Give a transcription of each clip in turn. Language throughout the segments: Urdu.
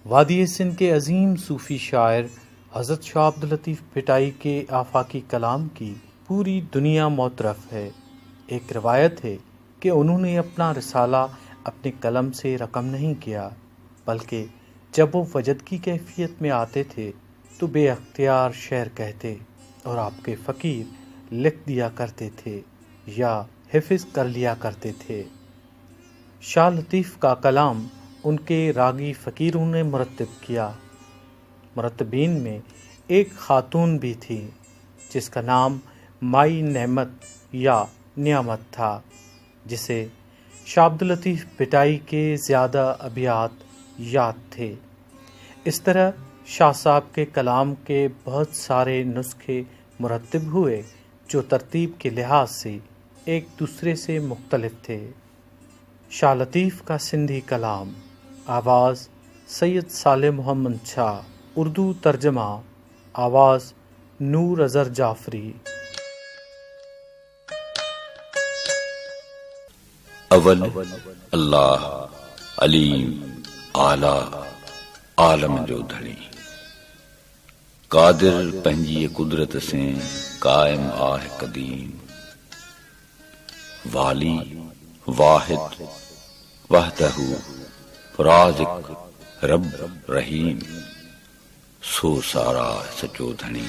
وادی سندھ کے عظیم صوفی شاعر حضرت شاہ عبداللطیف بھٹائی کے آفاقی کلام کی پوری دنیا معترف ہے۔ ایک روایت ہے کہ انہوں نے اپنا رسالہ اپنے قلم سے رقم نہیں کیا، بلکہ جب وہ وجد کی کیفیت میں آتے تھے تو بے اختیار شعر کہتے اور آپ کے فقیر لکھ دیا کرتے تھے یا حفظ کر لیا کرتے تھے۔ شاہ لطیف کا کلام ان کے راگی فقیروں نے مرتب کیا۔ مرتبین میں ایک خاتون بھی تھی جس کا نام مائی نعمت یا نعمت تھا، جسے شاہ عبداللطیف بھٹائی کے زیادہ ابیات یاد تھے۔ اس طرح شاہ صاحب کے کلام کے بہت سارے نسخے مرتب ہوئے جو ترتیب کے لحاظ سے ایک دوسرے سے مختلف تھے۔ شاہ لطیف کا سندھی کلام، آواز سید صالح محمد شاہ، اردو ترجمہ آواز نور اظہر جعفری۔ اول اللہ علیم اعلی عالم جو دھڑی، قادر پنجی قدرت سے قائم آہ قدیم، والی واحد وحدہ رازق رب رحیم، سو سارا سچو دھنی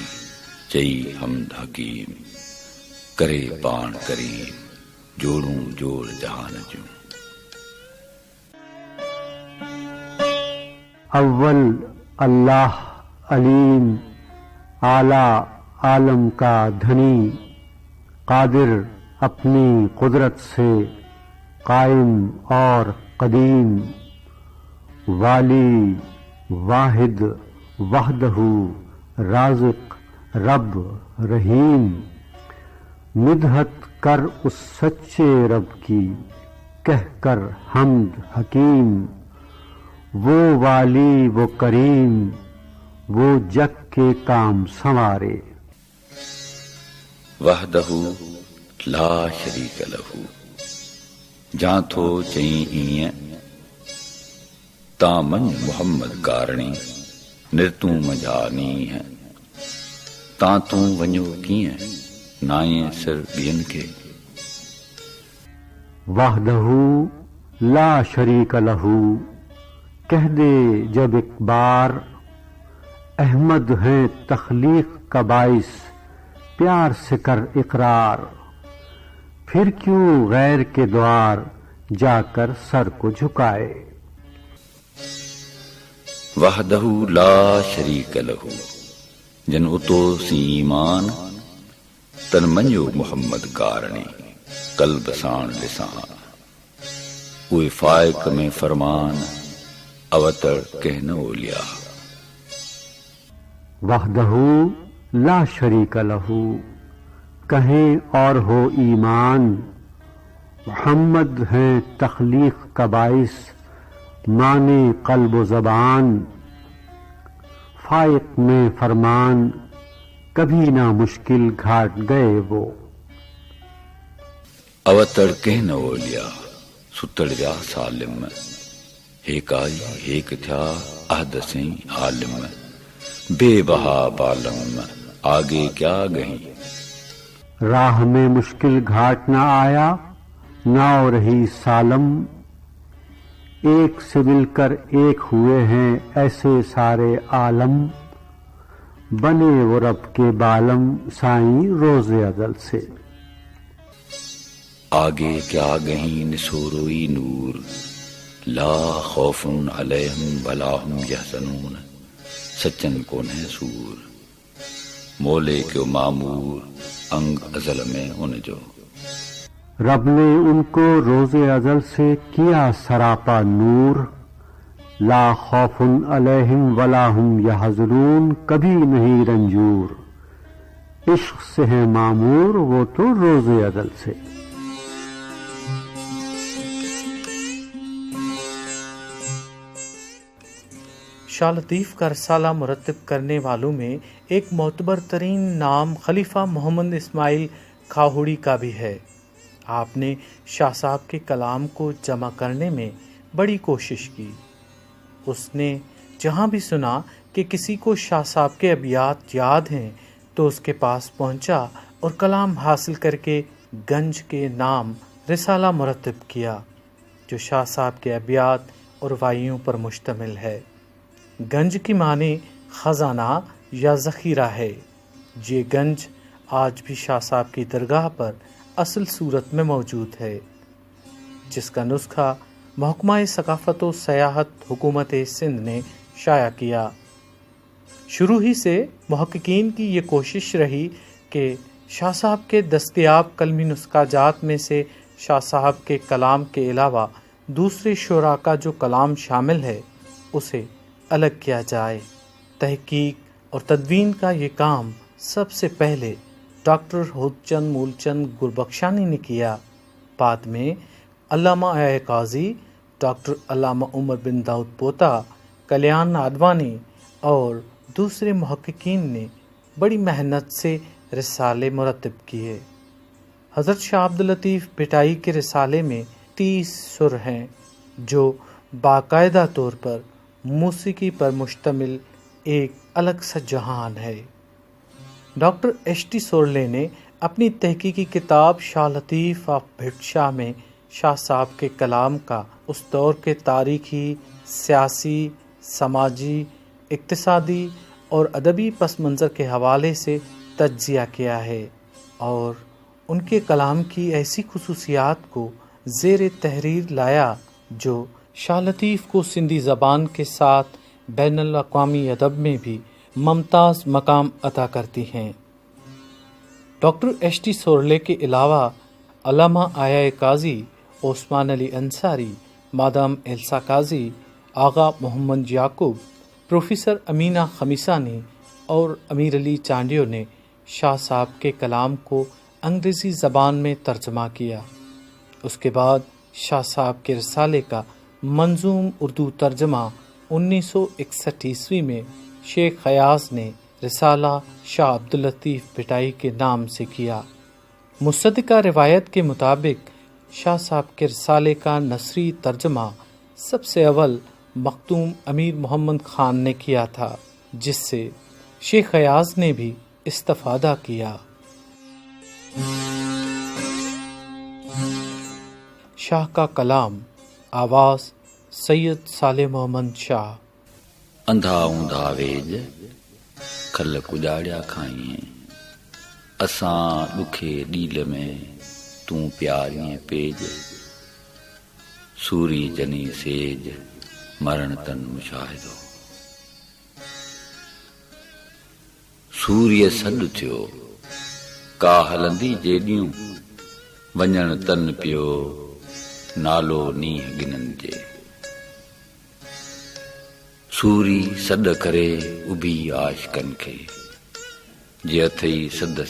چئی حمد حکیم، کرے پان کریم جوڑوں جوڑ جہان جو۔ اول اللہ علیم اعلی عالم کا دھنی، قادر اپنی قدرت سے قائم اور قدیم، والی واحد وحدہ رازق رب رحیم، مدحت کر اس سچے رب کی کہہ کر حمد حکیم، وہ والی وہ کریم وہ جگ کے کام سنوارے، وحدہ لا شریک لہو، جاں تھو چئی این تامن محمد کارنی، نرتوں مجانی ہے تاں توں ونجو کیے نائیں سر بین کے، وحدہ لا شریک لہو، کہہ دے جب ایک بار، احمد ہیں تخلیق کا باعث پیار سے کر اقرار، پھر کیوں غیر کے دوار جا کر سر کو جھکائے، وحدہ لا شریک لہو، جن اتو سی ایمان تن منجو محمد کارنی، قلب سان لسان اوے فائق میں فرمان اوتر کہنو لیا، وحدہ لا شریک لہو، کہیں اور ہو ایمان، محمد ہیں تخلیق کا باعث مانے قلب و زبان، فائق میں فرمان کبھی نہ مشکل گھاٹ گئے وہ، اوتر کہنو لیا ستڑ ویا سالم، ایک آئی ایک تھیا عہد سیں عالم، بے بہا بالم آگے کیا گہیں، راہ میں مشکل گھاٹ نہ آیا ناؤ رہی سالم، ایک سے مل کر ایک ہوئے ہیں ایسے سارے عالم، بنے وہ رب کے بالم سائیں روز ازل سے، آگے کیا گہیں نسوروئی نور، لا خوف علیہم ولا ہم یحزنون، سچن کو نہ سور مولے کے معمور انگ ازل میں ان جو، رب نے ان کو روز ازل سے کیا سراپا نور، لا خوف علیہم ولا ہم یحزنون، کبھی نہیں رنجور، عشق سے ہے معمور وہ تو روز ازل سے۔ شاہ لطیف کا رسالہ مرتب کرنے والوں میں ایک معتبر ترین نام خلیفہ محمد اسماعیل کھاہوڑی کا بھی ہے۔ آپ نے شاہ صاحب کے کلام کو جمع کرنے میں بڑی کوشش کی۔ اس نے جہاں بھی سنا کہ کسی کو شاہ صاحب کے ابیات یاد ہیں تو اس کے پاس پہنچا اور کلام حاصل کر کے گنج کے نام رسالہ مرتب کیا، جو شاہ صاحب کے ابیات اور وائیوں پر مشتمل ہے۔ گنج کی معنی خزانہ یا ذخیرہ ہے۔ یہ گنج آج بھی شاہ صاحب کی درگاہ پر اصل صورت میں موجود ہے، جس کا نسخہ محکمہ ثقافت و سیاحت حکومت سندھ نے شائع کیا۔ شروع ہی سے محققین کی یہ کوشش رہی کہ شاہ صاحب کے دستیاب کلمی نسخہ جات میں سے شاہ صاحب کے کلام کے علاوہ دوسرے شعراء کا جو کلام شامل ہے اسے الگ کیا جائے۔ تحقیق اور تدوین کا یہ کام سب سے پہلے ڈاکٹر ہودچند مولچند گلبخشانی نے کیا۔ بعد میں علامہ عیاء قاضی، ڈاکٹر علامہ عمر بن داؤد پوتا، کلیان آڈوانی اور دوسرے محققین نے بڑی محنت سے رسالے مرتب کیے۔ حضرت شاہ عبداللطیف بھٹائی کے رسالے میں 30 سر ہیں، جو باقاعدہ طور پر موسیقی پر مشتمل ایک الگ سا جہان ہے۔ ڈاکٹر ایچ ٹی سورلے نے اپنی تحقیقی کتاب شاہ لطیف آف بھٹ شاہ میں شاہ صاحب کے کلام کا اس دور کے تاریخی، سیاسی، سماجی، اقتصادی اور ادبی پس منظر کے حوالے سے تجزیہ کیا ہے اور ان کے کلام کی ایسی خصوصیات کو زیر تحریر لایا جو شاہ لطیف کو سندھی زبان کے ساتھ بین الاقوامی ادب میں بھی ممتاز مقام عطا کرتی ہیں۔ ڈاکٹر ایچ ٹی سورلے کے علاوہ علامہ عیاء قاضی، عثمان علی انصاری، مادام ایلسا قاضی، آغا محمد یعقوب، پروفیسر امینہ خمیسانی اور امیر علی چانڈیو نے شاہ صاحب کے کلام کو انگریزی زبان میں ترجمہ کیا۔ اس کے بعد شاہ صاحب کے رسالے کا منظوم اردو ترجمہ 1961 میں شیخ خیاض نے رسالہ شاہ عبداللطیف بھٹائی کے نام سے کیا۔ مصدقہ روایت کے مطابق شاہ صاحب کے رسالے کا نثری ترجمہ سب سے اول مختوم امیر محمد خان نے کیا تھا، جس سے شیخ خیاض نے بھی استفادہ کیا۔ شاہ کا کلام، آواز سید صالح محمد شاہ۔ اندھا اوندھا ویج کھل کجاڑیا کھائیں، اساں ڈکھے ڈیل میں توں پیاریں پیج، سوری جنی سیج مرن تن مشاہدو، سوریہ سڈ تھیو کا ہلندی جیڈیوں، ونجن تن پیو نالو نیہ گنن جے، سوری سڈ کرے ابھی عاشقن کھے، جے اتھئی سد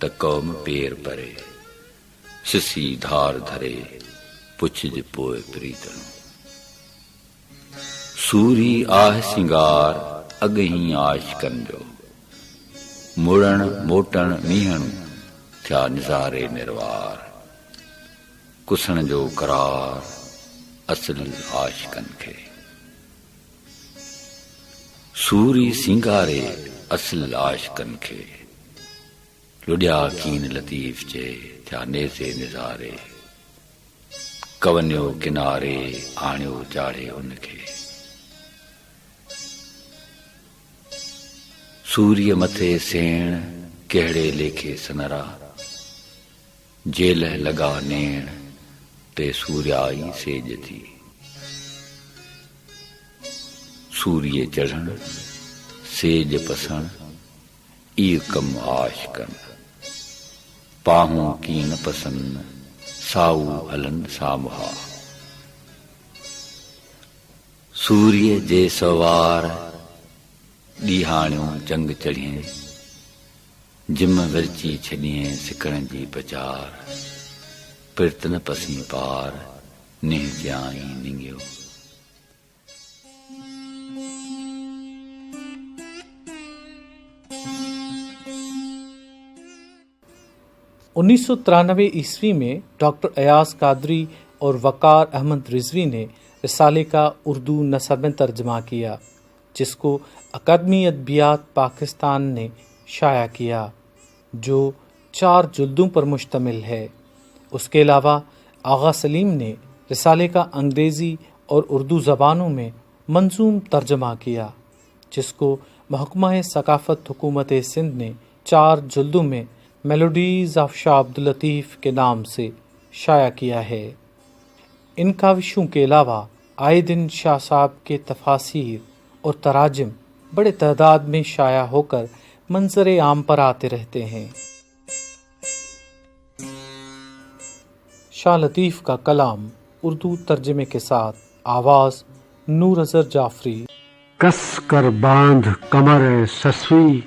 ت قوم پیر پرے، سسی دھار دھرے پچھج پوئے پریتنو، سوری آہ سنگار اگہیں عاشقن جو، مڑن موٹن میہن تھیا نظارے نروار، کسن جو قرار اصل عاشقن کھے، سوری سنگارے اصل عاشقن کھے، لڈیا کین لطیف جے تھیا نیزے نظارے، کونیو کنارے آنیو چاڑے ان کھے، سوریہ متھے سین کہڑے لیکھے سنرا، جیل لگا نین تے سوریائی سیج تھی، سوریہ چڑھن سیج پسن ای کم عاشقن، پاہوں کین پسند ساؤ ہلن سامہا، سوریہ جے سوار ڈیہانیوں جنگ چڑھیں، جم ورچی چھڑیں سکڑن جی بچار، پرتن پسی پار نہ جائیں ننگیو، 1993 عیسوی میں ڈاکٹر ایاز قادری اور وقار احمد رضوی نے رسالے کا اردو نثر میں ترجمہ کیا، جس کو اکیڈمی ادبیات پاکستان نے شائع کیا، جو 4 جلدوں پر مشتمل ہے۔ اس کے علاوہ آغا سلیم نے رسالے کا انگریزی اور اردو زبانوں میں منظوم ترجمہ کیا، جس کو محکمہ ثقافت حکومت سندھ نے 4 جلدوں میں میلوڈیز آف شاہ عبداللطیف کے نام سے شائع کیا ہے۔ ان کاوشوں کے علاوہ آئے دن شاہ صاحب کے تفاسیر اور تراجم بڑے تعداد میں شائع ہو کر منظر عام پر آتے رہتے ہیں۔ شاہ لطیف کا کلام اردو ترجمے کے ساتھ، آواز نور اظہر جعفری۔ کس کر باندھ کمر سسوی،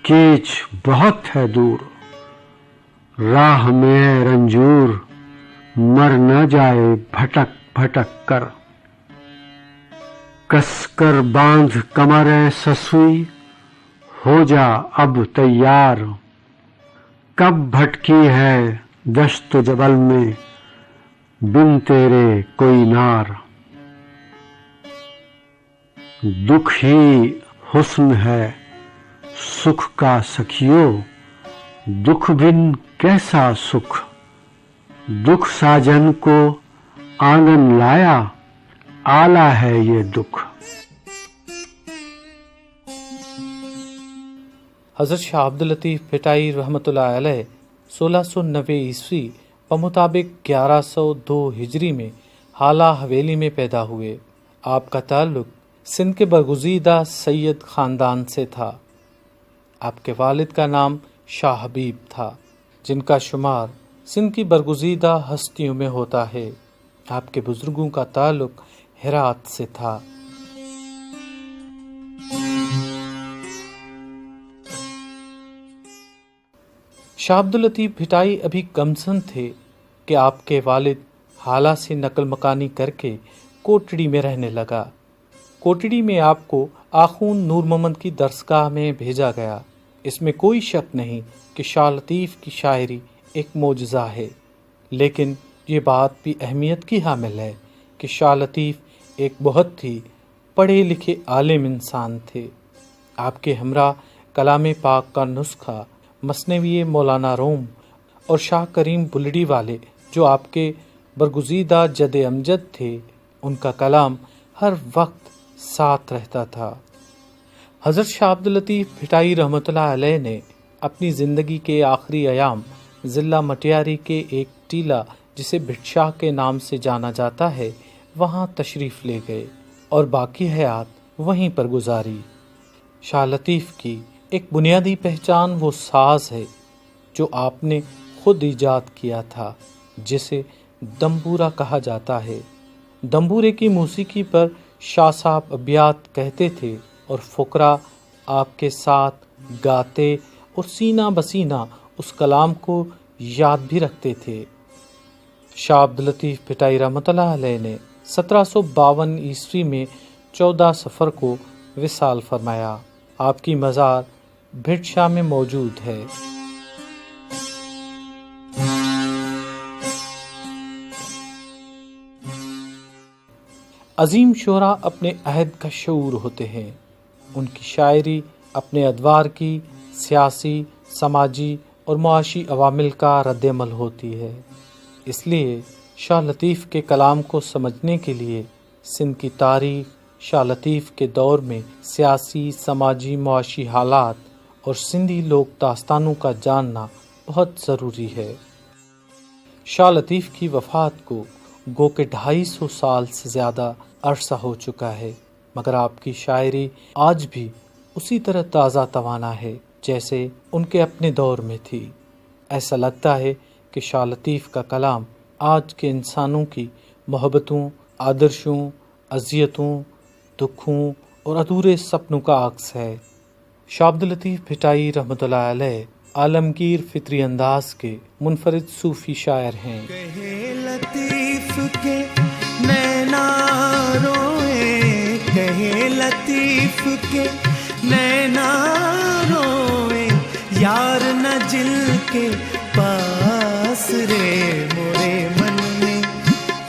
کیچ بہت ہے دور، راہ میں رنجور مر نہ جائے بھٹک بھٹک کر۔ کس کر باندھ کمر سسوی، ہو جا اب تیار، کب بھٹکی ہے دشت و جبل میں بن تیرے کوئی نار۔ دکھ ہی حسن ہے سکھ کا سکھیو، دکھ بن کیسا سکھ، دکھ ساجن کو آنگن لایا، آلہ ہے یہ دکھ۔ حضرت شاہ عبداللطیف بھٹائی رحمۃ اللہ علیہ 1690 عیسوی بمطابق 1102 ہجری میں حالہ حویلی میں پیدا ہوئے۔ آپ کا تعلق سندھ کے برگزیدہ سید خاندان سے تھا۔ آپ کے والد کا نام شاہ حبیب تھا، جن کا شمار سندھ کی برگزیدہ ہستیوں میں ہوتا ہے۔ آپ کے بزرگوں کا تعلق ہرات سے تھا۔ شاہ عبداللطیف بھٹائی ابھی کم سن تھے کہ آپ کے والد حالہ سے نقل مکانی کر کے کوٹڑی میں رہنے لگا۔ کوٹڑی میں آپ کو آخوند نور محمد کی درسگاہ میں بھیجا گیا۔ اس میں کوئی شک نہیں کہ شاہ لطیف کی شاعری ایک معجزہ ہے، لیکن یہ بات بھی اہمیت کی حامل ہے کہ شاہ لطیف ایک بہت ہی پڑھے لکھے عالم انسان تھے۔ آپ کے ہمراہ کلام پاک کا نسخہ، مثنوی مولانا روم اور شاہ کریم بلڑی والے جو آپ کے برگزیدہ جد امجد تھے، ان کا کلام ہر وقت ساتھ رہتا تھا۔ حضرت شاہ عبداللطیف بھٹائی رحمۃ اللہ علیہ نے اپنی زندگی کے آخری ایام ضلع مٹیاری کے ایک ٹیلہ جسے بھٹ شاہ کے نام سے جانا جاتا ہے وہاں تشریف لے گئے اور باقی حیات وہیں پر گزاری۔ شاہ لطیف کی ایک بنیادی پہچان وہ ساز ہے جو آپ نے خود ایجاد کیا تھا، جسے دمبورا کہا جاتا ہے۔ دمبورے کی موسیقی پر شاہ صاحب ابیات کہتے تھے اور فقراء آپ کے ساتھ گاتے اور سینہ بسینہ اس کلام کو یاد بھی رکھتے تھے۔ شاہ عبداللطیف بھٹائی رحمۃ اللہ علیہ نے 1752 عیسوی میں 14 صفر کو وصال فرمایا۔ آپ کی مزار بھٹ شاہ میں موجود ہے۔ عظیم شعراء اپنے عہد کا شعور ہوتے ہیں۔ ان کی شاعری اپنے ادوار کی سیاسی، سماجی اور معاشی عوامل کا رد عمل ہوتی ہے۔ اس لیے شاہ لطیف کے کلام کو سمجھنے کے لیے سندھ کی تاریخ، شاہ لطیف کے دور میں سیاسی، سماجی، معاشی حالات اور سندھی لوک داستانوں کا جاننا بہت ضروری ہے۔ شاہ لطیف کی وفات کو گو کہ 250 سال سے زیادہ عرصہ ہو چکا ہے، مگر آپ کی شاعری آج بھی اسی طرح تازہ توانا ہے جیسے ان کے اپنے دور میں تھی۔ ایسا لگتا ہے کہ شاہ لطیف کا کلام آج کے انسانوں کی محبتوں، آدرشوں، اذیتوں، دکھوں اور ادھورے سپنوں کا عکس ہے۔ شاہ عبداللطیف بھٹائی رحمۃ اللہ علیہ عالمگیر فطری انداز کے منفرد صوفی شاعر ہیں۔ کہے لطیف کے نینا روئے، کہے لطیف کے نینا روئے، یار نہ جل کے پاس رے، مورے من میں